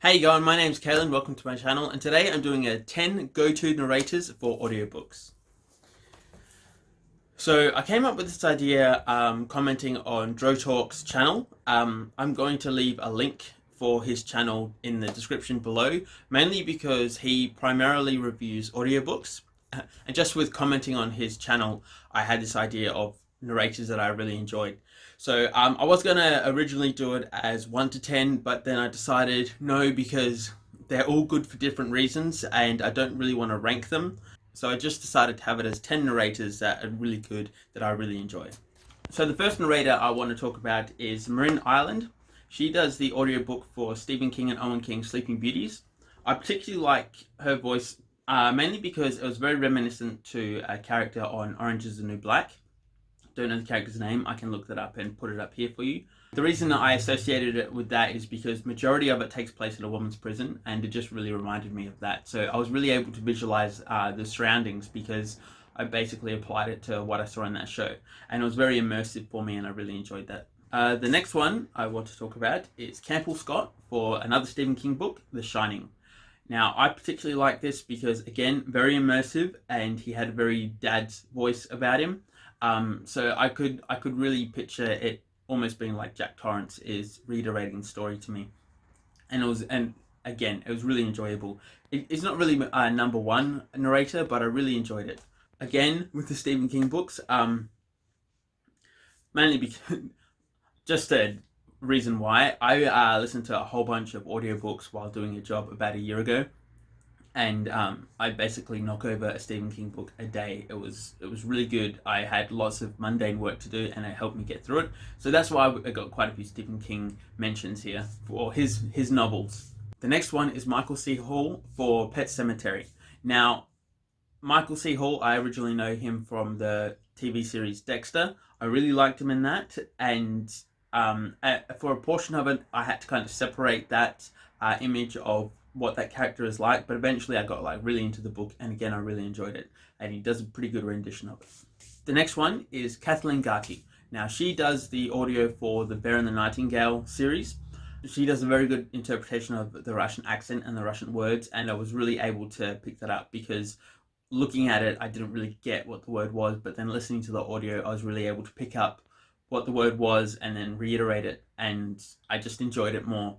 Hey going, my name's Kalen, welcome to my channel, and today I'm doing a 10 go-to narrators for audiobooks. So I came up with this idea commenting on Dro Talks channel. I'm going to leave a link for his channel in the description below, mainly because he primarily reviews audiobooks. And just with commenting on his channel, I had this idea of narrators that I really enjoyed. So I was going to originally do it as 1 to 10, but then I decided no, because they're all good for different reasons and I don't really want to rank them. So I just decided to have it as 10 narrators that are really good, that I really enjoy. So the first narrator I want to talk about is Marin Ireland. She does the audiobook for Stephen King and Owen King's Sleeping Beauties. I particularly like her voice, mainly because it was very reminiscent to a character on Orange is the New Black. Don't know the character's name, I can look that up and put it up here for you. The reason that I associated it with that is because majority of it takes place in a woman's prison, and it just really reminded me of that. So I was really able to visualize the surroundings because I basically applied it to what I saw in that show, and it was very immersive for me and I really enjoyed that. The next one I want to talk about is Campbell Scott for another Stephen King book, The Shining. Now, I particularly like this because, again, very immersive, and he had a very dad's voice about him. So I could really picture it almost being like Jack Torrance is reiterating the story to me, and again, it was really enjoyable. It's not really a number one narrator, but I really enjoyed it. Again, with the Stephen King books, mainly because just a reason why I listened to a whole bunch of audiobooks while doing a job about a year ago, and I basically knock over a Stephen King book a day. It was really good. I had lots of mundane work to do, and it helped me get through it. So that's why I got quite a few Stephen King mentions here for his novels. The next one is Michael C. Hall for Pet Sematary. Now, Michael C. Hall, I originally know him from the TV series Dexter. I really liked him in that, and for a portion of it, I had to kind of separate that image of what that character is like, but eventually I got really into the book, and again I really enjoyed it, and he does a pretty good rendition of it. The next one is Kathleen Gati. Now, she does the audio for the Bear and the Nightingale series. She does a very good interpretation of the Russian accent and the Russian words, and I was really able to pick that up because looking at it I didn't really get what the word was, but then listening to the audio I was really able to pick up what the word was and then reiterate it, and I just enjoyed it more.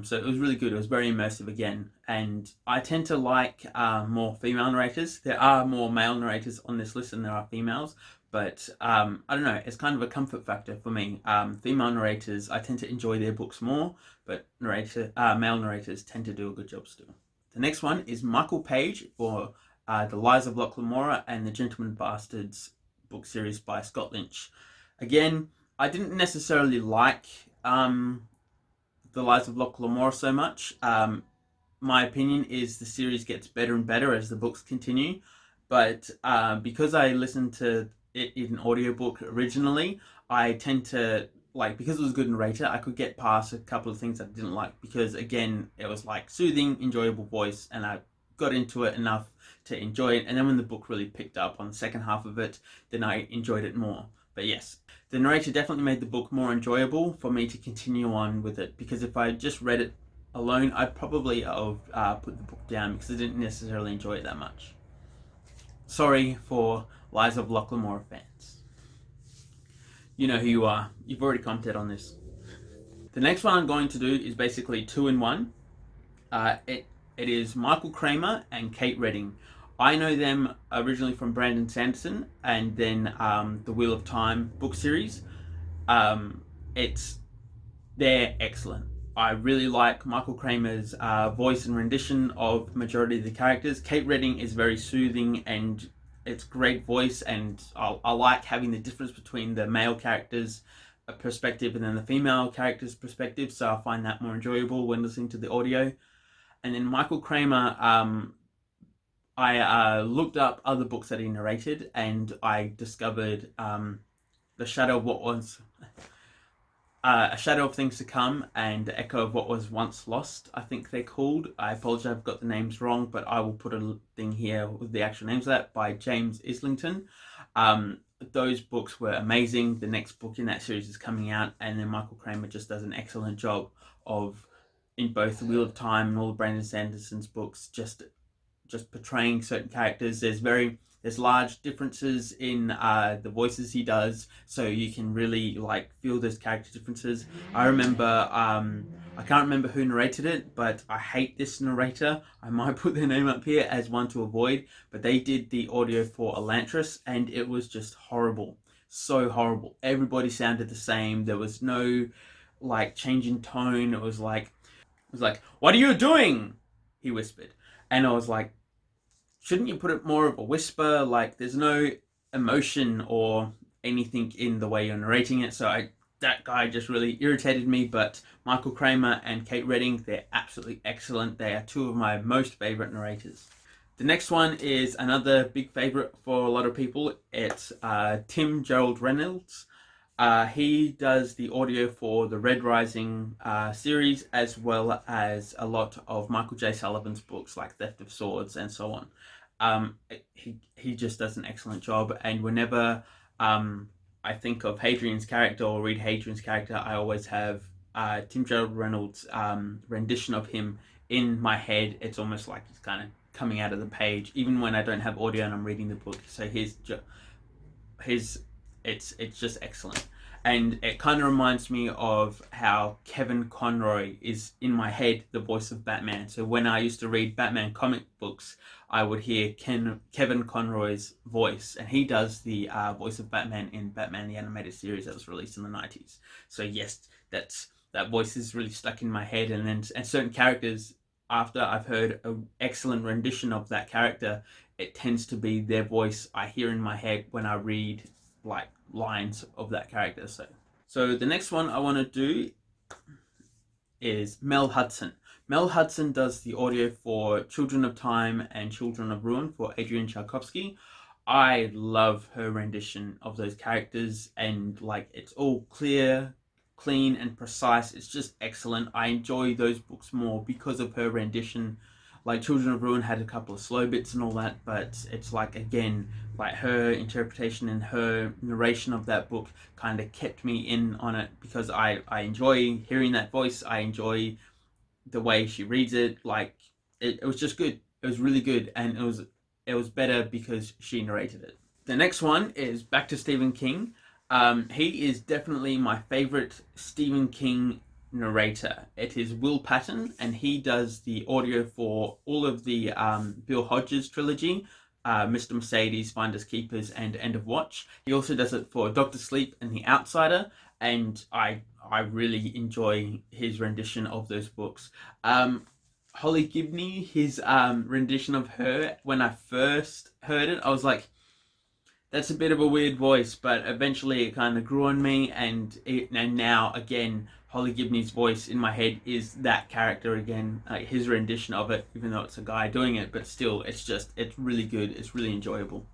So it was really good. It was very immersive again, and I tend to like more female narrators. There are more male narrators on this list than there are females, but I don't know, it's kind of a comfort factor for me. Female narrators, I tend to enjoy their books more, but male narrators tend to do a good job still. The next one is Michael Page for The Lies of Locke Lamora and The Gentleman Bastards book series by Scott Lynch. Again, I didn't necessarily like The Lies of Locke Lamora so much. My opinion is the series gets better and better as the books continue, but because I listened to it in audiobook originally, I tend to, because it was a good narrator, I could get past a couple of things I didn't like, because again, it was soothing, enjoyable voice, and I got into it enough to enjoy it, and then when the book really picked up on the second half of it, then I enjoyed it more. But yes, the narrator definitely made the book more enjoyable for me to continue on with it, because if I just read it alone, I'd probably have put the book down because I didn't necessarily enjoy it that much. Sorry for Lies of Locke Lamora fans. You know who you are. You've already commented on this. The next one I'm going to do is basically 2 in 1. It is Michael Kramer and Kate Redding. I know them originally from Brandon Sanderson and then the Wheel of Time book series. They're excellent. I really like Michael Kramer's voice and rendition of majority of the characters. Kate Redding is very soothing and it's great voice, and I like having the difference between the male characters' perspective and then the female character's perspective, so I find that more enjoyable when listening to the audio. And then Michael Kramer, I looked up other books that he narrated, and I discovered The Shadow of What Was... A Shadow of Things to Come and Echo of What Was Once Lost, I think they're called. I apologize, I've got the names wrong, but I will put a thing here with the actual names of that, by James Islington. Those books were amazing. The next book in that series is coming out, and then Michael Kramer just does an excellent job of in both The Wheel of Time and all of Brandon Sanderson's books, just portraying certain characters. There's large differences in the voices he does, so you can really like feel those character differences. I remember I can't remember who narrated it, but I hate this narrator. I might put their name up here as one to avoid, but they did the audio for Elantris, and it was just horrible. So horrible. Everybody sounded the same. There was no like change in tone. It was like, "What are you doing?" he whispered. And I was like, shouldn't you put it more of a whisper? Like, there's no emotion or anything in the way you're narrating it. So that guy just really irritated me. But Michael Kramer and Kate Redding, they're absolutely excellent. They are two of my most favorite narrators. The next one is another big favorite for a lot of people. It's Gerard Reynolds. He does the audio for the Red Rising series, as well as a lot of Michael J. Sullivan's books like Theft of Swords and so on. He just does an excellent job, and whenever I think of Hadrian's character or read Hadrian's character, I always have Gerard Reynolds' rendition of him in my head. It's almost like he's kind of coming out of the page, even when I don't have audio and I'm reading the book. So it's just excellent. And it kind of reminds me of how Kevin Conroy is in my head the voice of Batman. So when I used to read Batman comic books, I would hear Kevin Conroy's voice, and he does the voice of Batman in Batman the Animated Series that was released in the 90s. So yes, that voice is really stuck in my head. And certain characters, after I've heard an excellent rendition of that character, it tends to be their voice I hear in my head when I read like lines of that character. So the next one I want to do is Mel Hudson. Mel Hudson does the audio for Children of Time and Children of Ruin for Adrian Tchaikovsky. I love her rendition of those characters, and like it's all clear, clean and precise. It's just excellent. I enjoy those books more because of her rendition. Like Children of Ruin had a couple of slow bits and all that, but it's like, again, like her interpretation and her narration of that book kind of kept me in on it, because I enjoy hearing that voice. I enjoy the way she reads it. Like it was just good. It was really good, and it was better because she narrated it. The next one is back to Stephen King. He is definitely my favorite Stephen King narrator. It is Will Patton, and he does the audio for all of the Bill Hodges trilogy, Mr. Mercedes, Finders Keepers, and End of Watch. He also does it for Dr. Sleep and The Outsider, and I really enjoy his rendition of those books. Holly Gibney, his rendition of her, when I first heard it, I was like, that's a bit of a weird voice, but eventually it kind of grew on me, and now again, Holly Gibney's voice in my head is that character again, his rendition of it, even though it's a guy doing it, but still, it's really good, it's really enjoyable.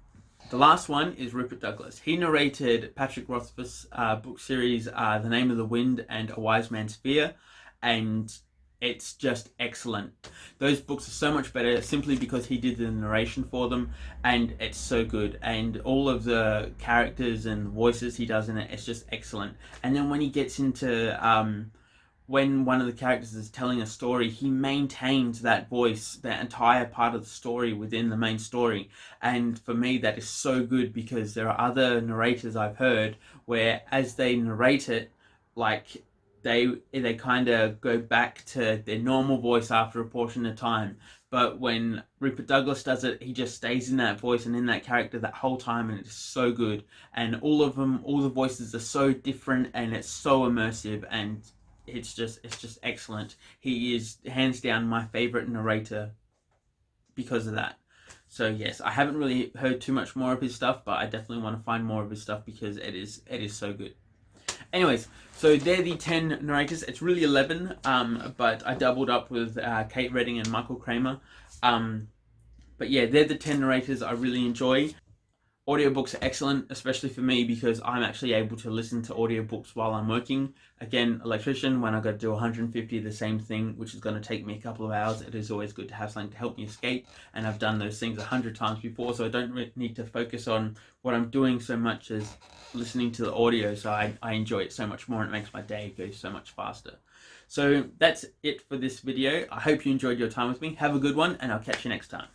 The last one is Rupert Douglas. He narrated Patrick Rothfuss's book series, The Name of the Wind and A Wise Man's Fear, and it's just excellent. Those books are so much better simply because he did the narration for them, and it's so good. And all of the characters and voices he does in it, it's just excellent. And then when he gets into when one of the characters is telling a story, he maintains that voice, that entire part of the story within the main story. And for me, that is so good, because there are other narrators I've heard where as they narrate it, like they kind of go back to their normal voice after a portion of time. But when Rupert Douglas does it, he just stays in that voice and in that character that whole time, and it's so good. And all the voices are so different, and it's so immersive, and it's just excellent. He is hands down my favorite narrator because of that. So yes, I haven't really heard too much more of his stuff, but I definitely want to find more of his stuff because it is so good. Anyways, so they're the 10 narrators. It's really 11, but I doubled up with Kate Redding and Michael Kramer. But yeah, they're the 10 narrators I really enjoy. Audiobooks are excellent, especially for me, because I'm actually able to listen to audiobooks while I'm working. Again, electrician, when I've got to do 150 of the same thing, which is going to take me a couple of hours, it is always good to have something to help me escape. And I've done those things 100 times before, so I don't need to focus on what I'm doing so much as listening to the audio. So I enjoy it so much more, and it makes my day go so much faster. So that's it for this video. I hope you enjoyed your time with me. Have a good one, and I'll catch you next time.